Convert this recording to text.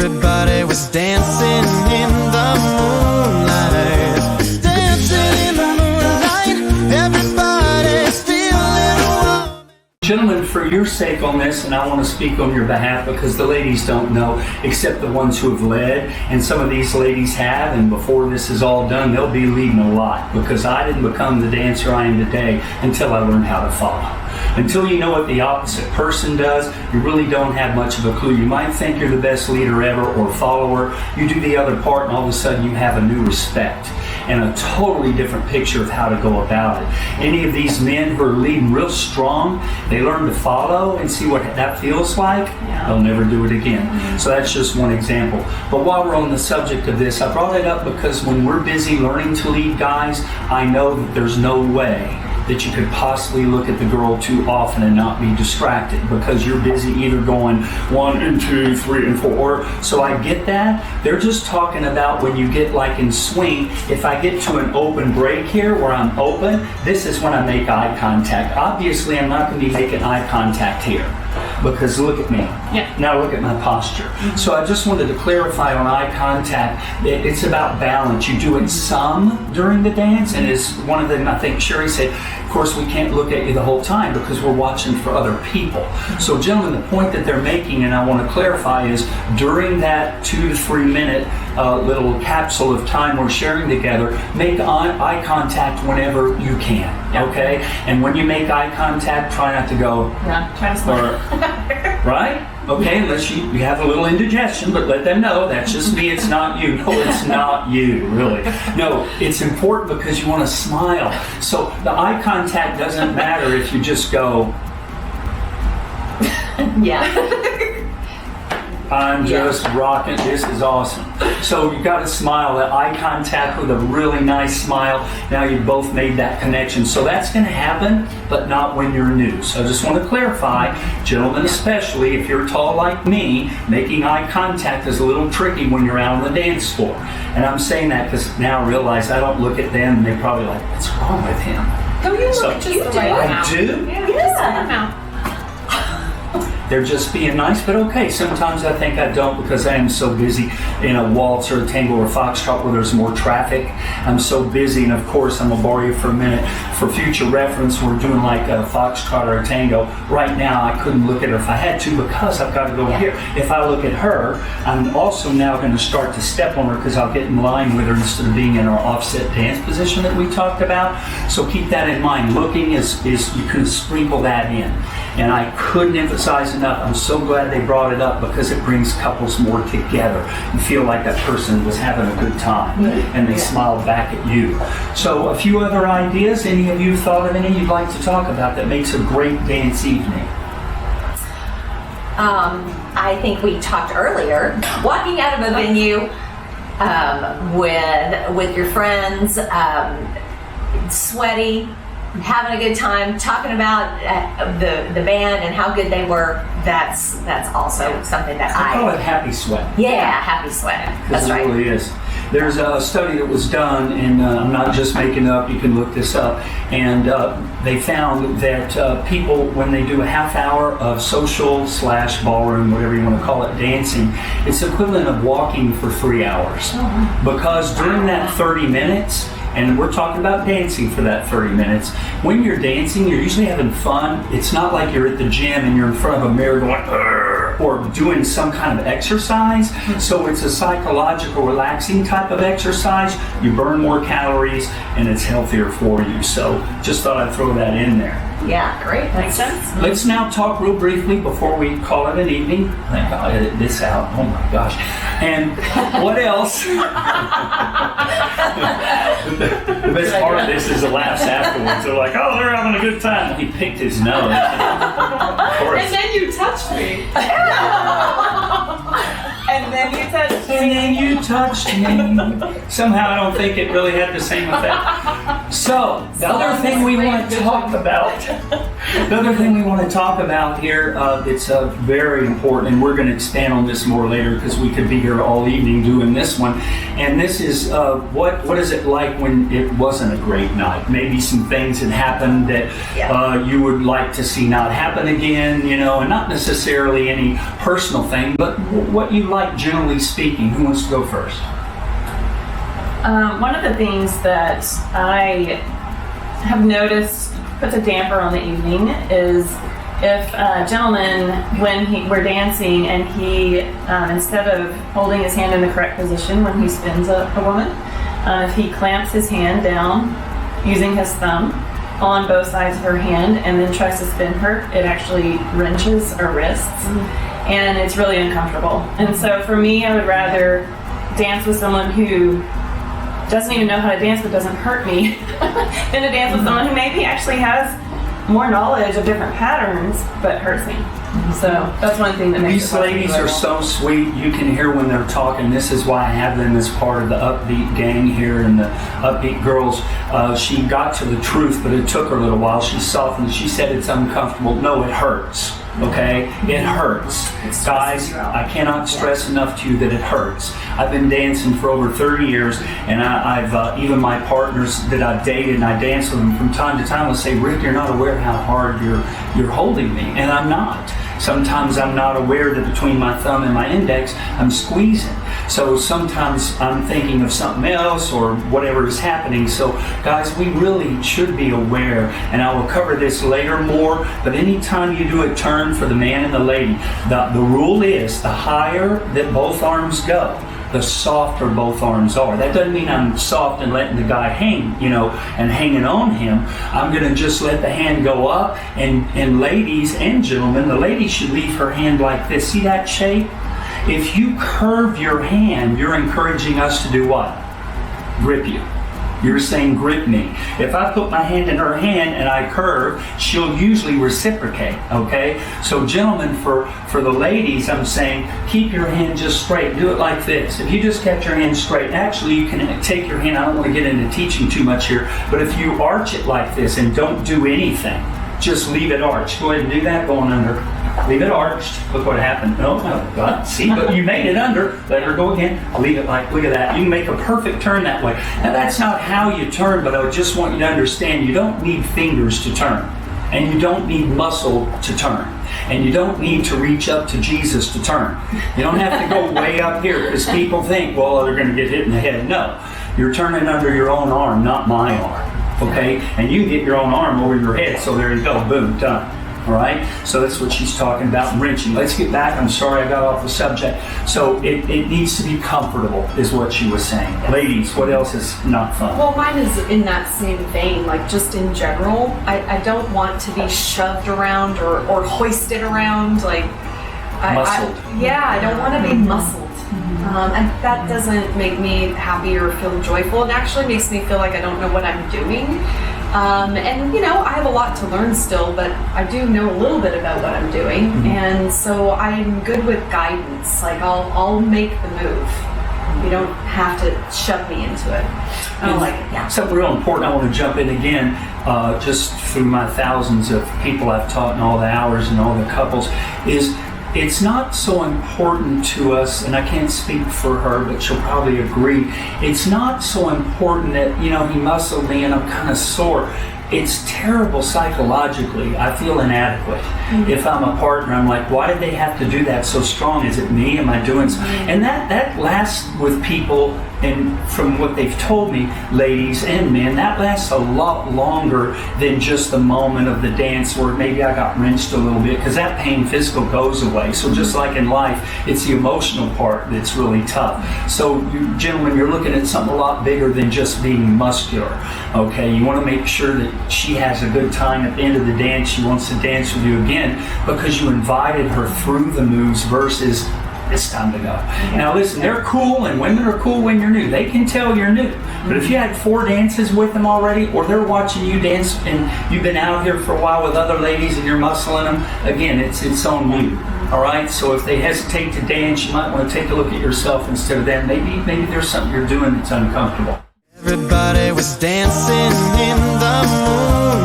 everybody was dancing in the moonlight. Dancing in the moonlight, everybody's feeling warm. Gentlemen, for your sake on this, and I want to speak on your behalf because the ladies don't know, except the ones who have led, and some of these ladies have, and before this is all done, they'll be leading a lot, because I didn't become the dancer I am today until I learned how to follow. Until you know what the opposite person does, you really don't have much of a clue. You might think you're the best leader ever or follower. You do the other part, and all of a sudden you have a new respect and a totally different picture of how to go about it. Any of these men who are leading real strong, they learn to follow and see what that feels like, they'll never do it again. So that's just one example. But while we're on the subject of this, I brought it up because when we're busy learning to lead guys, I know that there's no way that you could possibly look at the girl too often and not be distracted because you're busy either going 1 and 2, 3 and 4. So I get that. They're just talking about when you get like in swing, if I get to an open break here where I'm open, this is when I make eye contact. Obviously, I'm not going to be making eye contact here because look at me. Yeah. Now look at my posture. So I just wanted to clarify on eye contact, it's about balance. You do it some during the dance, and as one of them, I think Sherry said, of course we can't look at you the whole time because we're watching for other people. So gentlemen, the point that they're making, and I want to clarify, is during that 2 to 3 minute little capsule of time we're sharing together, make eye contact whenever you can, okay? And when you make eye contact, try not to go, Try to slow. right? Okay, unless you have a little indigestion, but let them know that's just me, it's not you. No, it's not you, really. No, it's important because you want to smile. So the eye contact doesn't matter if you just go, I'm just rocking, this is awesome. So you got to smile, that eye contact with a really nice smile. Now you've both made that connection. So that's going to happen, but not when you're new. So I just want to clarify, gentlemen especially, if you're tall like me, making eye contact is a little tricky when you're out on the dance floor. And I'm saying that because now I realize I don't look at them and they're probably like, what's wrong with him? Don't you look just the right amount? I do? Yeah, just the right amount. They're just being nice, but okay. Sometimes I think I don't because I am so busy in a waltz or a tango or a foxtrot where there's more traffic. I'm so busy, and of course, I'm going to borrow you for a minute. For future reference, we're doing like a foxtrot or a tango. Right now, I couldn't look at her if I had to because I've got to go here. If I look at her, I'm also now going to start to step on her because I'll get in line with her instead of being in our offset dance position that we talked about. So keep that in mind. Looking is you can sprinkle that in. And I couldn't emphasize enough, I'm so glad they brought it up because it brings couples more together. You feel like that person was having a good time and they smiled back at you. So a few other ideas, any of you thought of any you'd like to talk about that makes a great dance evening? I think we talked earlier, walking out of a venue with your friends, sweaty, having a good time, talking about the band and how good they were. That's also something that I call it happy sweat. Yeah, happy sweat. That's right. It really is. There's a study that was done, and I'm not just making it up, you can look this up, and they found that people, when they do a half hour of social / ballroom, whatever you want to call it, dancing, it's equivalent of walking for 3 hours. Because during that 30 minutes, and we're talking about dancing for that 30 minutes. When you're dancing, you're usually having fun. It's not like you're at the gym and you're in front of a mirror going, or doing some kind of exercise. So it's a psychological, relaxing type of exercise. You burn more calories and it's healthier for you. So just thought I'd throw that in there. Yeah, great. Makes sense. Let's now talk real briefly before we call it an evening. I think I'll edit this out. Oh my gosh. And what else? The best part of this is the laughs afterwards. They're like, oh, they're having a good time. He picked his nose. Of course. And then you touched me. And then you touched me. And then you touched me. Somehow I don't think it really had the same effect. So, the other thing we want to talk about, here, it's very important, and we're going to expand on this more later because we could be here all evening doing this one. And this is what is it like when it wasn't a great night? Maybe some things had happened that you would like to see not happen again, you know, and not necessarily any personal thing, but what you like generally speaking. Who wants to go first? One of the things that I have noticed puts a damper on the evening is if a gentleman, when we're dancing and he, instead of holding his hand in the correct position when he spins a woman, if he clamps his hand down using his thumb on both sides of her hand and then tries to spin her, it actually wrenches our wrists and it's really uncomfortable. And so for me, I would rather dance with someone who doesn't even know how to dance but doesn't hurt me than to dance with someone who maybe actually has more knowledge of different patterns but hurts me. So that's one thing that makes These ladies are so sweet. You can hear when they're talking. This is why I have them as part of the Upbeat gang here and the Upbeat girls. She got to the truth, but it took her a little while. She softened. She said it's uncomfortable. No, it hurts. Okay? It hurts. Guys, I cannot stress enough to you that it hurts. I've been dancing for over 30 years, and I've even my partners that I've dated and I dance with them from time to time will say, Rick, you're not aware how hard you're holding me. And I'm not. Sometimes I'm not aware that between my thumb and my index, I'm squeezing. So sometimes I'm thinking of something else or whatever is happening. So guys, we really should be aware, and I will cover this later more, but anytime you do a turn for the man and the lady, the rule is the higher that both arms go, the softer both arms are. That doesn't mean I'm soft and letting the guy hang, you know, and hanging on him. I'm going to just let the hand go up, and ladies and gentlemen, the lady should leave her hand like this. See that shape? If you curve your hand, you're encouraging us to do what? Grip you. You're saying grip me. If I put my hand in her hand and I curve, she'll usually reciprocate, okay? So gentlemen, for the ladies, I'm saying keep your hand just straight. Do it like this. If you just kept your hand straight, actually you can take your hand, I don't want to get into teaching too much here, but if you arch it like this and don't do anything, just leave it arched. Go ahead and do that going under. Leave it arched. Look what happened. No, God, see, but you made it under. Let her go again. Leave it like, look at that. You can make a perfect turn that way. Now that's not how you turn, but I just want you to understand you don't need fingers to turn. And you don't need muscle to turn. And you don't need to reach up to Jesus to turn. You don't have to go way up here because people think, well, they're going to get hit in the head. No, you're turning under your own arm, not my arm. Okay? And you get your own arm over your head, so there you go. Boom, done. All right? So that's what she's talking about, wrenching. Let's get back. I'm sorry I got off the subject. So it needs to be comfortable, is what she was saying. Yes. Ladies, what else is not fun? Well, mine is in that same vein, like just in general. I don't want to be shoved around or hoisted around. Like, muscled. I don't want to be muscled. And that doesn't make me happy or feel joyful. It actually makes me feel like I don't know what I'm doing. And you know, I have a lot to learn still, but I do know a little bit about what I'm doing. And so I'm good with guidance. Like I'll make the move. You don't have to shove me into it. I don't like it. Yeah. Something real important I want to jump in again, just through my thousands of people I've taught and all the hours and all the couples, is it's not so important to us, and I can't speak for her, but she'll probably agree, it's not so important that, you know, he muscled me and I'm kind of sore. It's terrible psychologically. I feel inadequate. If I'm a partner, I'm like, why did they have to do that so strong? Is it me? Am I doing something? And that lasts with people, and from what they've told me, ladies and men, that lasts a lot longer than just the moment of the dance where maybe I got wrenched a little bit, because that pain physical goes away. So just like in life, it's the emotional part that's really tough. So you, gentlemen, you're looking at something a lot bigger than just being muscular. Okay, you want to make sure that she has a good time at the end of the dance. She wants to dance with you again because you invited her through the moves versus it's time to go. Now listen, they're cool, and women are cool when you're new. They can tell you're new. But if you had 4 dances with them already, or they're watching you dance and you've been out here for a while with other ladies and you're muscling them, again, it's on you. All right, so if they hesitate to dance, you might want to take a look at yourself instead of them. Maybe there's something you're doing that's uncomfortable. Everybody was dancing in the moonlight.